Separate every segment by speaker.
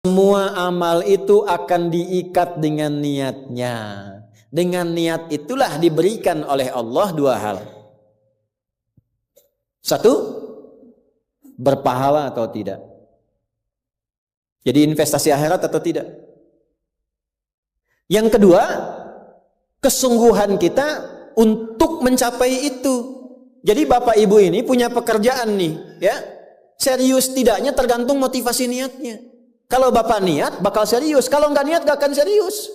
Speaker 1: Semua amal itu akan diikat dengan niatnya. Dengan niat itulah diberikan oleh Allah dua hal. Satu, berpahala atau tidak. Jadi investasi akhirat atau tidak. Yang kedua, kesungguhan kita untuk mencapai itu. Jadi bapak ibu ini punya pekerjaan nih, ya. Serius tidaknya tergantung motivasi niatnya. Kalau bapak niat bakal serius, kalau nggak niat nggak akan serius.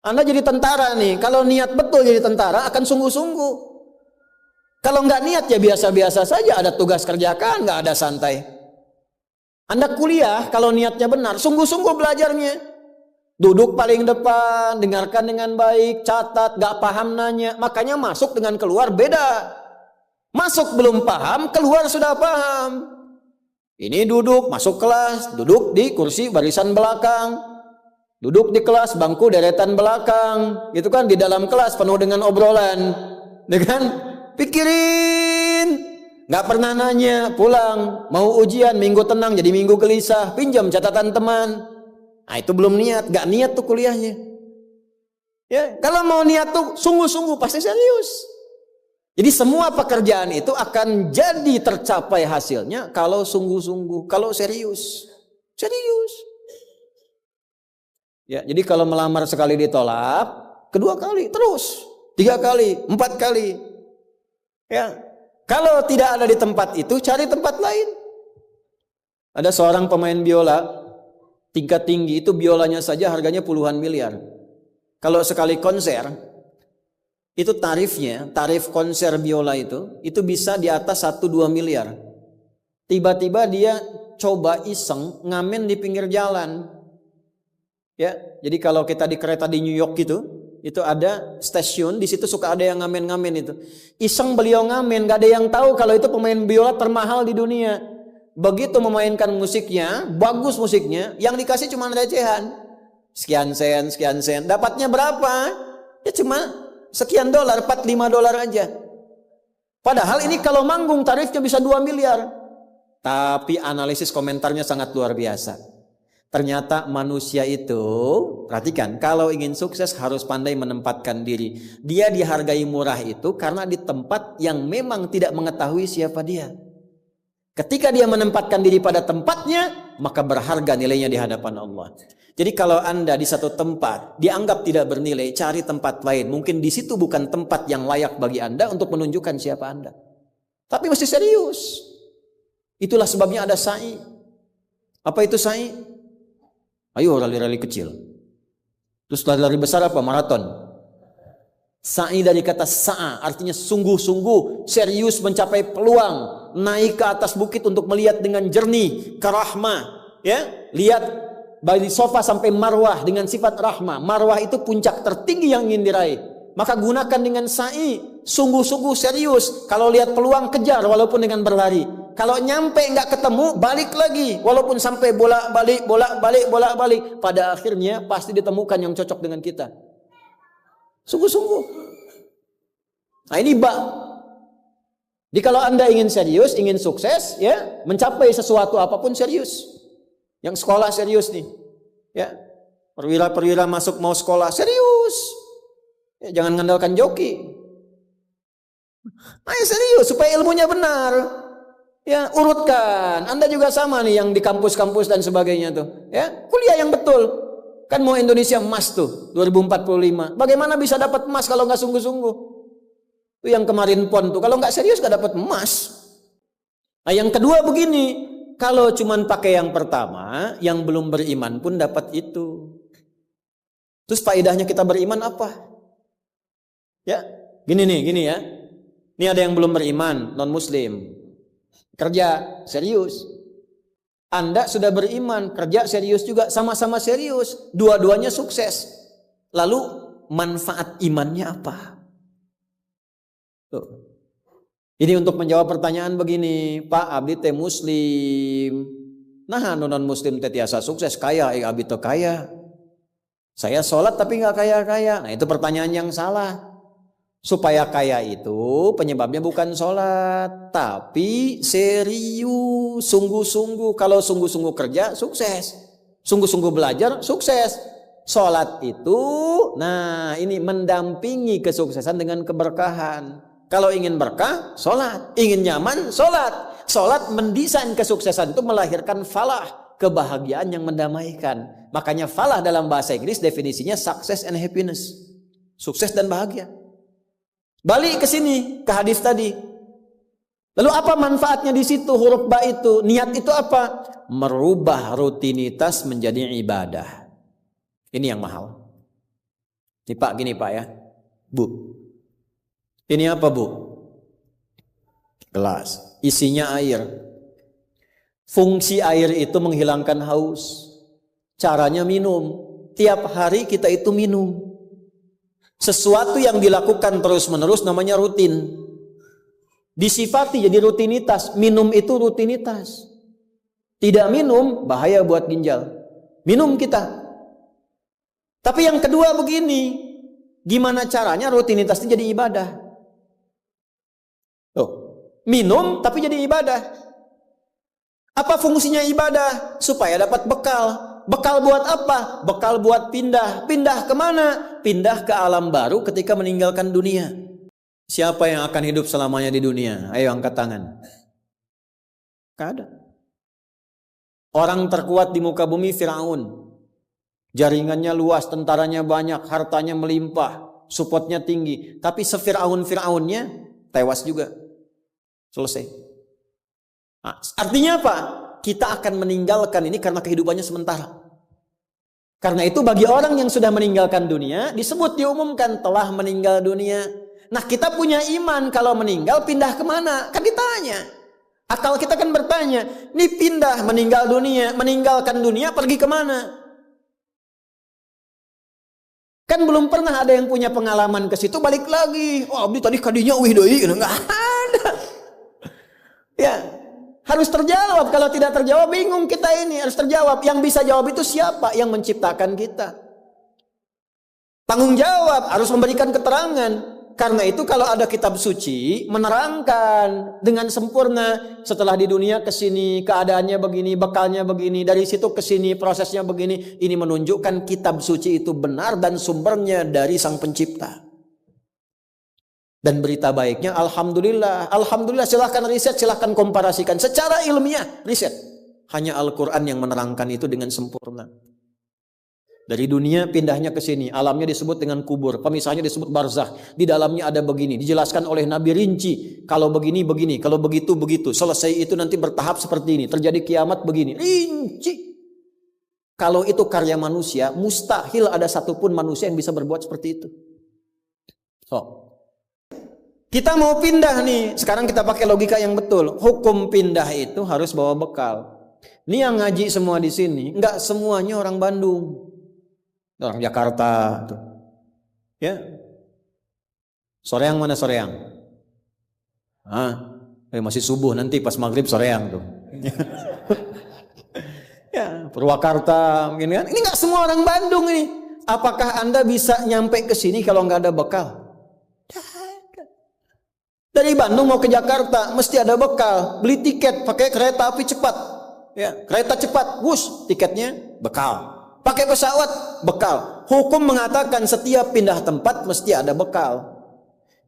Speaker 1: Anda jadi tentara nih, kalau niat betul jadi tentara akan sungguh-sungguh. Kalau nggak niat ya biasa-biasa saja, ada tugas kerjakan, nggak ada santai. Anda kuliah kalau niatnya benar, sungguh-sungguh belajarnya. Duduk paling depan, dengarkan dengan baik, catat, nggak paham nanya. Makanya masuk dengan keluar beda. Masuk belum paham, keluar sudah paham. Ini duduk, masuk kelas, duduk di kursi barisan belakang. Duduk di kelas, bangku deretan belakang. Gitu kan, di dalam kelas penuh dengan obrolan. Dengan pikirin. Gak pernah nanya, pulang. Mau ujian, minggu tenang jadi minggu gelisah. Pinjam catatan teman. Nah itu belum niat, gak niat tuh kuliahnya. Ya, kalau mau niat tuh sungguh-sungguh, pasti serius. Jadi semua pekerjaan itu akan jadi tercapai hasilnya kalau sungguh-sungguh, kalau serius. Serius. Ya, jadi kalau melamar sekali ditolak, kedua kali, terus. 3 kali, 4 kali. Ya. Kalau tidak ada di tempat itu, cari tempat lain. Ada seorang pemain biola, tingkat tinggi itu biolanya saja harganya puluhan miliar. Kalau sekali konser, itu tarif konser biola itu bisa di atas 1-2 miliar. Tiba-tiba dia coba iseng ngamen di pinggir jalan. Ya, jadi kalau kita di kereta di New York itu ada stasiun, di situ suka ada yang ngamen-ngamen itu. Iseng beliau ngamen, gak ada yang tahu kalau itu pemain biola termahal di dunia. Begitu memainkan musiknya, bagus musiknya, yang dikasih cuma recehan. Sekian sen. Dapatnya berapa? Ya cuma sekian dolar, 4-5 dolar aja. Padahal ini kalau manggung tarifnya bisa 2 miliar. Tapi analisis komentarnya sangat luar biasa. Ternyata manusia itu, perhatikan, kalau ingin sukses harus pandai menempatkan diri. Dia dihargai murah itu karena di tempat yang memang tidak mengetahui siapa dia. Ketika dia menempatkan diri pada tempatnya, maka berharga nilainya di hadapan Allah. Jadi kalau Anda di satu tempat dianggap tidak bernilai, cari tempat lain. Mungkin di situ bukan tempat yang layak bagi Anda untuk menunjukkan siapa Anda. Tapi mesti serius. Itulah sebabnya ada sa'i. Apa itu sa'i? Ayo rali-rali kecil. Terus lari-lari besar apa? Maraton. Sa'i dari kata sa'a, artinya sungguh-sungguh, serius mencapai peluang, naik ke atas bukit untuk melihat dengan jernih ke rahmah, ya. Lihat dari sofa sampai marwah dengan sifat rahmah. Marwah itu puncak tertinggi yang ingin diraih. Maka gunakan dengan sa'i, sungguh-sungguh serius. Kalau lihat peluang kejar walaupun dengan berlari. Kalau nyampe nggak ketemu, balik lagi. Walaupun sampai bolak-balik. Pada akhirnya pasti ditemukan yang cocok dengan kita. Sungguh-sungguh. Nah ini Jadi kalau Anda ingin serius, ingin sukses, ya, mencapai sesuatu apapun serius. Yang sekolah serius nih, ya, perwira mau sekolah serius. Ya, jangan mengandalkan joki. Ayo serius supaya ilmunya benar. Ya, urutkan. Anda juga sama nih yang di kampus-kampus dan sebagainya tuh. Ya, kuliah yang betul. Kan mau Indonesia emas tuh 2045. Bagaimana bisa dapat emas kalau nggak sungguh-sungguh? Itu yang kemarin PON tuh. Kalau nggak serius nggak dapat emas. Nah, yang kedua begini. Kalau cuman pakai yang pertama, yang belum beriman pun dapat itu. Terus faedahnya kita beriman apa? Ya, gini ya. Ini ada yang belum beriman, non-muslim. Kerja serius. Anda sudah beriman, kerja serius juga, sama-sama serius. Dua-duanya sukses. Lalu manfaat imannya apa? Tuh. Ini untuk menjawab pertanyaan begini, Pak abdi teh muslim. Nah, non-muslim teh tiasa sukses, kaya, abdi teh kaya. Saya sholat tapi nggak kaya-kaya. Nah itu pertanyaan yang salah. Supaya kaya itu penyebabnya bukan sholat, tapi serius, sungguh-sungguh. Kalau sungguh-sungguh kerja, sukses. Sungguh-sungguh belajar, sukses. Sholat itu, nah ini mendampingi kesuksesan dengan keberkahan. Kalau ingin berkah, sholat. Ingin nyaman, sholat. Sholat mendesain kesuksesan itu melahirkan falah, kebahagiaan yang mendamaikan. Makanya falah dalam bahasa Inggris definisinya success and happiness. Sukses dan bahagia. Balik ke sini, ke hadis tadi. Lalu apa manfaatnya di situ huruf ba itu? Niat itu apa? Merubah rutinitas menjadi ibadah. Ini yang mahal. Ini Pak, gini Pak ya. Bu. Ini apa Bu? Gelas. Isinya air. Fungsi air itu menghilangkan haus. Caranya minum. Tiap hari kita itu minum. Sesuatu yang dilakukan terus-menerus namanya rutin. Disifati jadi rutinitas. Minum itu rutinitas. Tidak minum bahaya buat ginjal. Minum kita. Tapi yang kedua begini, gimana caranya rutinitas itu jadi ibadah? Tuh, minum tapi jadi ibadah. Apa fungsinya ibadah? Supaya dapat bekal. Bekal buat apa? Bekal buat pindah. Pindah kemana? Pindah ke alam baru ketika meninggalkan dunia. Siapa yang akan hidup selamanya di dunia? Ayo angkat tangan. Gak ada. Orang terkuat di muka bumi Firaun. Jaringannya luas, tentaranya banyak, hartanya melimpah, supportnya tinggi. Tapi sefiraun-firaunnya tewas juga. Selesai. Nah, artinya apa? Kita akan meninggalkan ini karena kehidupannya sementara. Karena itu bagi orang yang sudah meninggalkan dunia, disebut diumumkan telah meninggal dunia. Nah kita punya iman kalau meninggal pindah kemana? Kan ditanya. Akal kita kan bertanya, ini pindah meninggal dunia, meninggalkan dunia pergi kemana? Kan belum pernah ada yang punya pengalaman ke situ balik lagi. Oh, abdi tadi kadinya wih deui, enggak ada. Ya, harus terjawab. Kalau tidak terjawab bingung kita ini, harus terjawab. Yang bisa jawab itu siapa? Yang menciptakan kita. Tanggung jawab, harus memberikan keterangan. Karena itu kalau ada kitab suci menerangkan dengan sempurna setelah di dunia ke sini keadaannya begini, bekalnya begini, dari situ ke sini prosesnya begini, ini menunjukkan kitab suci itu benar dan sumbernya dari Sang Pencipta. Dan berita baiknya alhamdulillah, alhamdulillah, silahkan riset, silahkan komparasikan secara ilmiah, riset. Hanya Al-Qur'an yang menerangkan itu dengan sempurna. Dari dunia pindahnya ke sini, alamnya disebut dengan kubur, pemisahnya disebut barzakh. Di dalamnya ada begini, dijelaskan oleh Nabi rinci. Kalau begini begini, kalau begitu begitu. Selesai itu nanti bertahap seperti ini, terjadi kiamat begini, rinci. Kalau itu karya manusia, mustahil ada satupun manusia yang bisa berbuat seperti itu. So, kita mau pindah nih, sekarang kita pakai logika yang betul. Hukum pindah itu harus bawa bekal. Ini yang ngaji semua di sini, enggak semuanya orang Bandung. Orang Jakarta tuh. Ya. Soreang mana Soreang? Masih subuh nanti pas maghrib Soreang tuh. Ya, Purwakarta mungkin kan. Ini enggak semua orang Bandung ini. Apakah Anda bisa nyampe ke sini kalau enggak ada bekal? Dari Bandung mau ke Jakarta mesti ada bekal. Beli tiket pakai kereta api cepat. Ya, kereta cepat, wush, tiketnya bekal. Pakai pesawat, bekal. Hukum mengatakan setiap pindah tempat mesti ada bekal.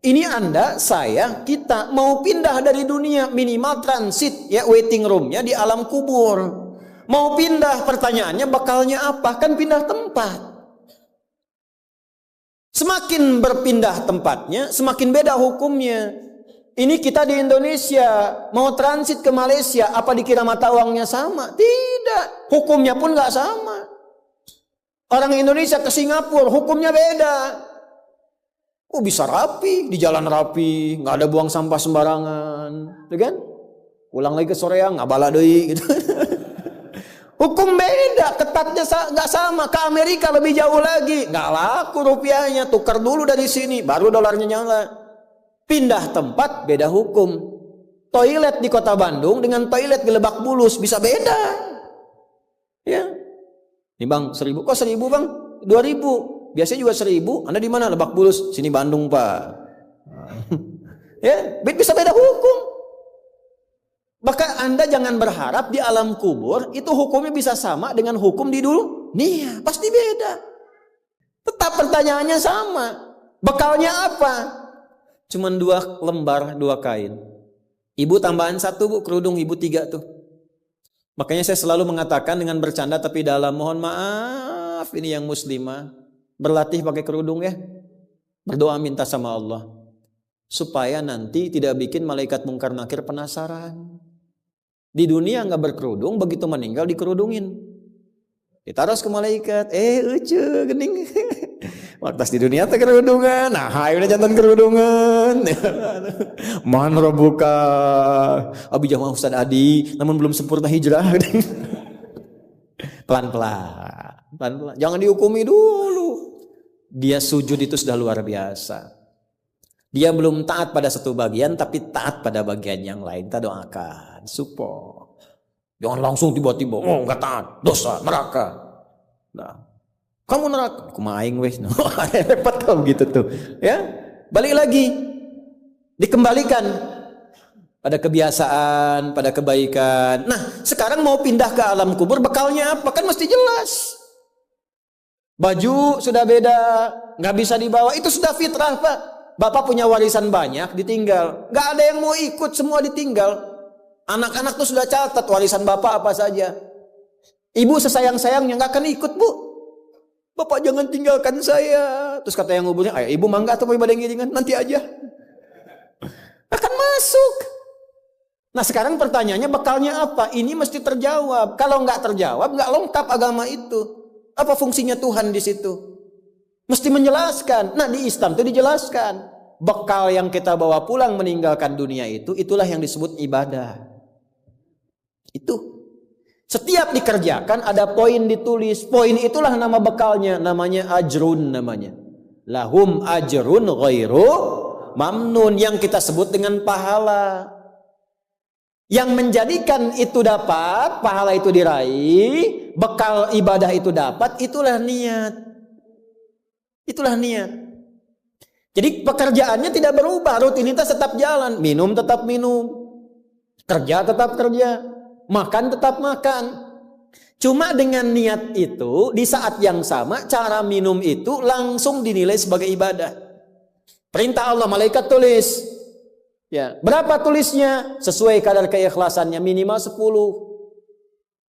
Speaker 1: Ini Anda, saya, kita mau pindah dari dunia, minimal transit, ya waiting roomnya di alam kubur. Mau pindah, pertanyaannya bekalnya apa? Kan pindah tempat. Semakin berpindah tempatnya, semakin beda hukumnya. Ini kita di Indonesia, mau transit ke Malaysia, apa dikira mata uangnya sama? Tidak, hukumnya pun gak sama. Orang Indonesia ke Singapura, hukumnya beda. Oh bisa rapi, di jalan rapi, nggak ada buang sampah sembarangan, gitu kan? Pulang lagi ke Soreang, nggak bala deui, gitu. Hukum beda, ketatnya nggak sama. Ke Amerika lebih jauh lagi, nggak laku rupiahnya, tukar dulu dari sini, baru dolarnya nyala. Pindah tempat, beda hukum. Toilet di kota Bandung dengan toilet di Lebak Bulus bisa beda, ya. Ini bang 1.000, kok 1.000 bang? 2.000, biasanya juga 1.000. Anda di mana? Lebak Bulus, sini Bandung pak. Ya, bisa beda hukum. Bahkan Anda Anda jangan berharap di alam kubur itu hukumnya bisa sama dengan hukum di dunia. Pasti beda. Tetap pertanyaannya sama. Bekalnya apa? Cuman 2 lembar, 2 kain. Ibu tambahan 1 bu, kerudung ibu 3 tuh. Makanya saya selalu mengatakan dengan bercanda tapi dalam, mohon maaf ini yang muslimah, berlatih pakai kerudung ya. Berdoa minta sama Allah supaya nanti tidak bikin malaikat mungkar nakir penasaran. Di dunia nggak berkerudung, begitu meninggal dikerudungin, ditaruh ke malaikat. Ucu gening. Waktu di dunia teh kerudungan, nah udah jantan kerudungan. Man rabbuka, abi jamaah Ustaz Adi, namun belum sempurna hijrah. Pelan-pelan, jangan dihukumi dulu. Dia sujud itu sudah luar biasa. Dia belum taat pada satu bagian, tapi taat pada bagian yang lain. Kita doakan, support. Jangan langsung tiba-tiba, oh nggak taat, dosa, neraka. Nah. Kamu neraka, aku maing weh. Repot kau gitu tuh. Ya, balik lagi, dikembalikan pada kebiasaan, pada kebaikan. Nah, sekarang mau pindah ke alam kubur, bekalnya apa? Kan mesti jelas. Baju sudah beda, nggak bisa dibawa. Itu sudah fitrah Pak. Bapak punya warisan banyak, ditinggal. Nggak ada yang mau ikut, semua ditinggal. Anak-anak tuh sudah catat warisan bapak apa saja. Ibu sesayang-sayangnya nggak akan ikut bu. Bapak jangan tinggalkan saya. Terus kata yang nguburnya, ayo ibu mangga atau mau ibadah giringan, nanti aja. Akan masuk. Nah sekarang pertanyaannya bekalnya apa? Ini mesti terjawab. Kalau nggak terjawab, nggak lengkap agama itu. Apa fungsinya Tuhan di situ? Mesti menjelaskan. Nah di Islam itu dijelaskan. Bekal yang kita bawa pulang meninggalkan dunia itu, itulah yang disebut ibadah. Itu. Setiap dikerjakan ada poin ditulis. Poin itulah nama bekalnya. Namanya ajrun namanya. Lahum ajrun ghairu mamnun. Yang kita sebut dengan pahala. Yang menjadikan itu dapat, pahala itu diraih, bekal ibadah itu dapat, itulah niat. Itulah niat. Jadi pekerjaannya tidak berubah. Rutinitas tetap jalan. Minum tetap minum. Kerja tetap kerja. Makan tetap makan. Cuma dengan niat itu di saat yang sama cara minum itu langsung dinilai sebagai ibadah. Perintah Allah, malaikat tulis. Ya, berapa tulisnya? Sesuai kadar keikhlasannya, minimal 10.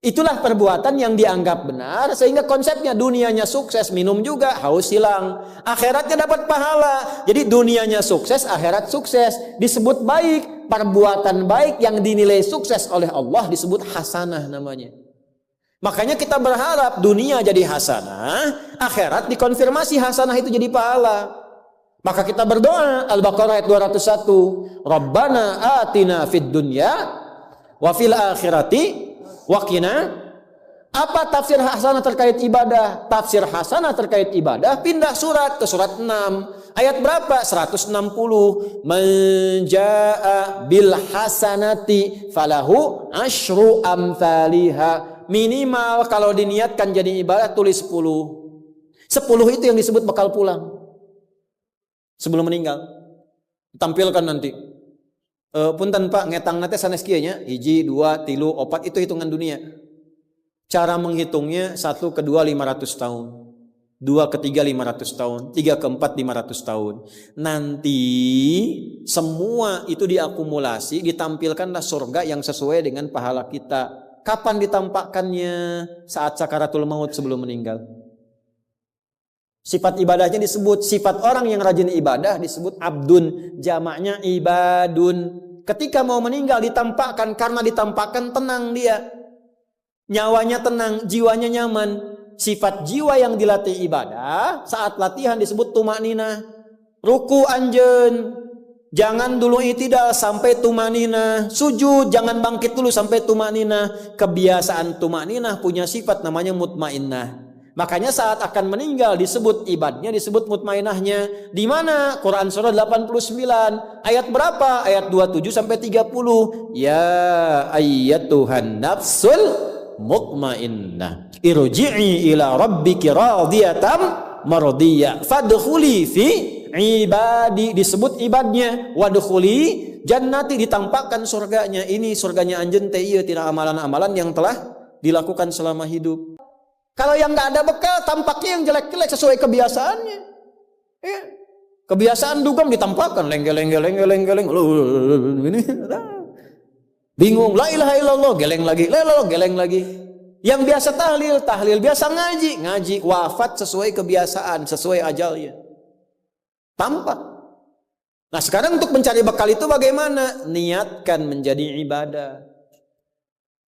Speaker 1: Itulah perbuatan yang dianggap benar sehingga konsepnya dunianya sukses, minum juga, haus hilang. Akhiratnya dapat pahala. Jadi dunianya sukses, akhirat sukses. Disebut baik. Perbuatan baik yang dinilai sukses oleh Allah disebut hasanah namanya. Makanya kita berharap dunia jadi hasanah, akhirat dikonfirmasi hasanah itu jadi pahala. Maka kita berdoa, Al-Baqarah ayat 201, Rabbana atina fid dunya wa fil akhirati wa qina. Apa tafsir hasanah terkait ibadah? Tafsir hasanah terkait ibadah pindah surat ke surat 6. Ayat berapa? 160. Man jaa bil hasanati falahu asyru amthaliha. Minimal kalau diniatkan jadi ibadah tulis 10. 10 itu yang disebut bekal pulang. Sebelum meninggal. Tampilkan nanti. Punten Pak ngetang nate sanes kieu nya 1, 2, 3, 4 itu hitungan dunia. Cara menghitungnya 1 ke 2 500 tahun. 2 ke 3 500 tahun. 3 ke 4 500 tahun. Nanti semua itu diakumulasi, ditampilkanlah surga yang sesuai dengan pahala kita. Kapan ditampakkannya? Saat sakaratul maut sebelum meninggal. Sifat ibadahnya disebut, sifat orang yang rajin ibadah disebut abdun, jamaknya ibadun. Ketika mau meninggal ditampakkan, karena ditampakkan tenang dia. Nyawanya tenang, jiwanya nyaman. Sifat jiwa yang dilatih ibadah saat latihan disebut tumakninah. Ruku anjeun, jangan dulu i'tidal sampai tumakninah. Sujud jangan bangkit dulu sampai tumakninah. Kebiasaan tumakninah punya sifat namanya mutmainnah. Makanya saat akan meninggal disebut ibadahnya, disebut mutmainahnya. Di mana? Quran surah 89 ayat berapa? Ayat 27 sampai 30. Ya ayyatuhan nafsul mutmainnah irji'i ila rabbiki radiyatan mardiyah fadkhuli fi ibadi. Disebut ibadnya, wadkhuli jannati, ditampakkan surganya. Ini surganya anjeun teh ieu tina amalan-amalan yang telah dilakukan selama hidup. Kalau yang nggak ada bekal, tampaknya yang jelek-jelek sesuai kebiasaannya. Ya. Kebiasaan dugem ditampakkan leng-geleng. Ini bingung, la ilaha illallah, geleng lagi, la ilaha geleng lagi. Yang biasa tahlil, biasa ngaji, wafat sesuai kebiasaan, sesuai ajalnya. Tampak. Nah, sekarang untuk mencari bekal itu bagaimana? Niatkan menjadi ibadah.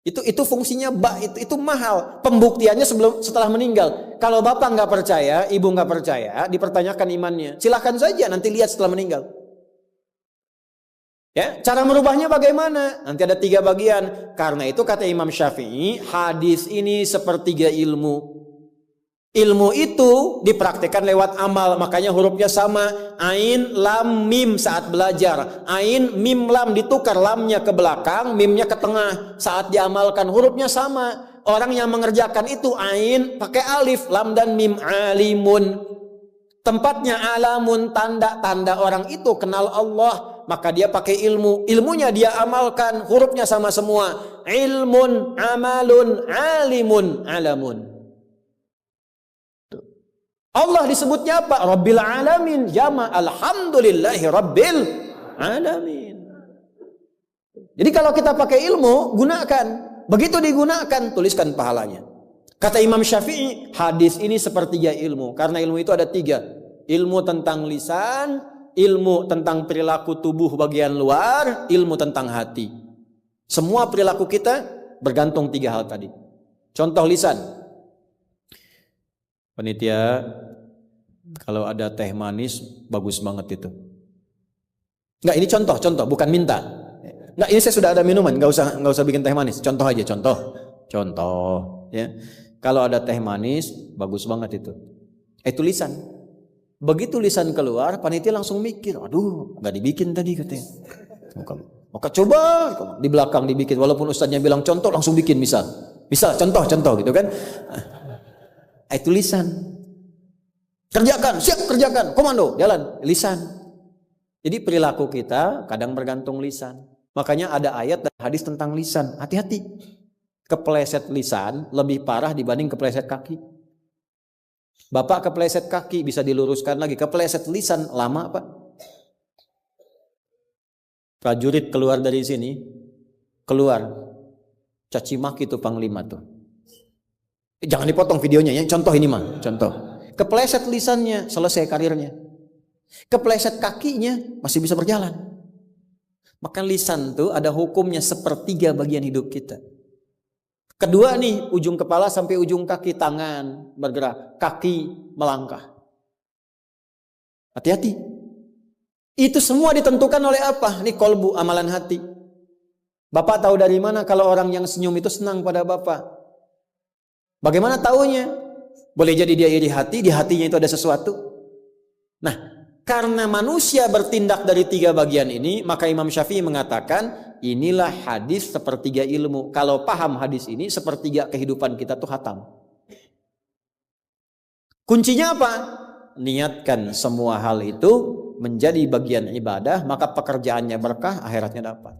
Speaker 1: Itu fungsinya itu mahal. Pembuktiannya setelah meninggal. Kalau bapak nggak percaya, ibu nggak percaya, dipertanyakan imannya. Silahkan saja nanti lihat setelah meninggal. Ya, cara merubahnya bagaimana? Nanti ada 3 bagian. Karena itu kata Imam Syafi'i, hadis ini sepertiga ilmu. Ilmu itu dipraktikkan lewat amal, makanya hurufnya sama. Ain, lam, mim saat belajar. Ain, mim, lam ditukar, lamnya ke belakang, mimnya ke tengah. Saat diamalkan hurufnya sama. Orang yang mengerjakan itu ain pakai alif, lam dan mim, alimun. Tempatnya alamun, tanda-tanda orang itu kenal Allah, maka dia pakai ilmu. Ilmunya dia amalkan, hurufnya sama semua. Ilmun, amalun, alimun, alamun. Allah disebutnya apa? Rabbil alamin, jama alhamdulillahi rabbil alamin. Jadi kalau kita pakai ilmu, gunakan. Begitu digunakan, tuliskan pahalanya. Kata Imam Syafi'i, hadis ini sepertiga ilmu. Karena ilmu itu ada 3. Ilmu tentang lisan, ilmu tentang perilaku tubuh bagian luar, ilmu tentang hati. Semua perilaku kita bergantung 3 hal tadi. Contoh lisan. Panitia, kalau ada teh manis bagus banget itu. Enggak, ini contoh, bukan minta. Enggak, ini saya sudah ada minuman, enggak usah bikin teh manis. Contoh aja, contoh, ya. Kalau ada teh manis bagus banget itu. Itu lisan. Begitu lisan keluar, panitia langsung mikir, aduh, enggak dibikin tadi katanya. Maka coba di belakang dibikin, walaupun ustadznya bilang contoh, langsung bikin misal contoh gitu kan. Itu lisan. Kerjakan, siap kerjakan, komando, jalan, lisan. Jadi perilaku kita kadang bergantung lisan. Makanya ada ayat dan hadis tentang lisan. Hati-hati. Kepleset lisan lebih parah dibanding kepleset kaki. Bapak kepleset kaki bisa diluruskan lagi. Kepleset lisan lama Pak. Prajurit keluar dari sini, caci maki tuh panglima tuh. Jangan dipotong videonya ya. Contoh ini mah, contoh. Kepleset lisannya, selesai karirnya. Kepleset kakinya, masih bisa berjalan. Maka lisan tuh ada hukumnya sepertiga bagian hidup kita. Kedua nih, ujung kepala sampai ujung kaki, tangan bergerak, kaki melangkah. Hati-hati. Itu semua ditentukan oleh apa? Ini kolbu, amalan hati. Bapak tahu dari mana kalau orang yang senyum itu senang pada Bapak? Bagaimana taunya? Boleh jadi dia iri hati, di hatinya itu ada sesuatu. Nah, karena manusia bertindak dari 3 bagian ini, maka Imam Syafi'i mengatakan, inilah hadis sepertiga ilmu. Kalau paham hadis ini, sepertiga kehidupan kita tuh hatam. Kuncinya apa? Niatkan semua hal itu menjadi bagian ibadah, maka pekerjaannya berkah, akhiratnya dapat.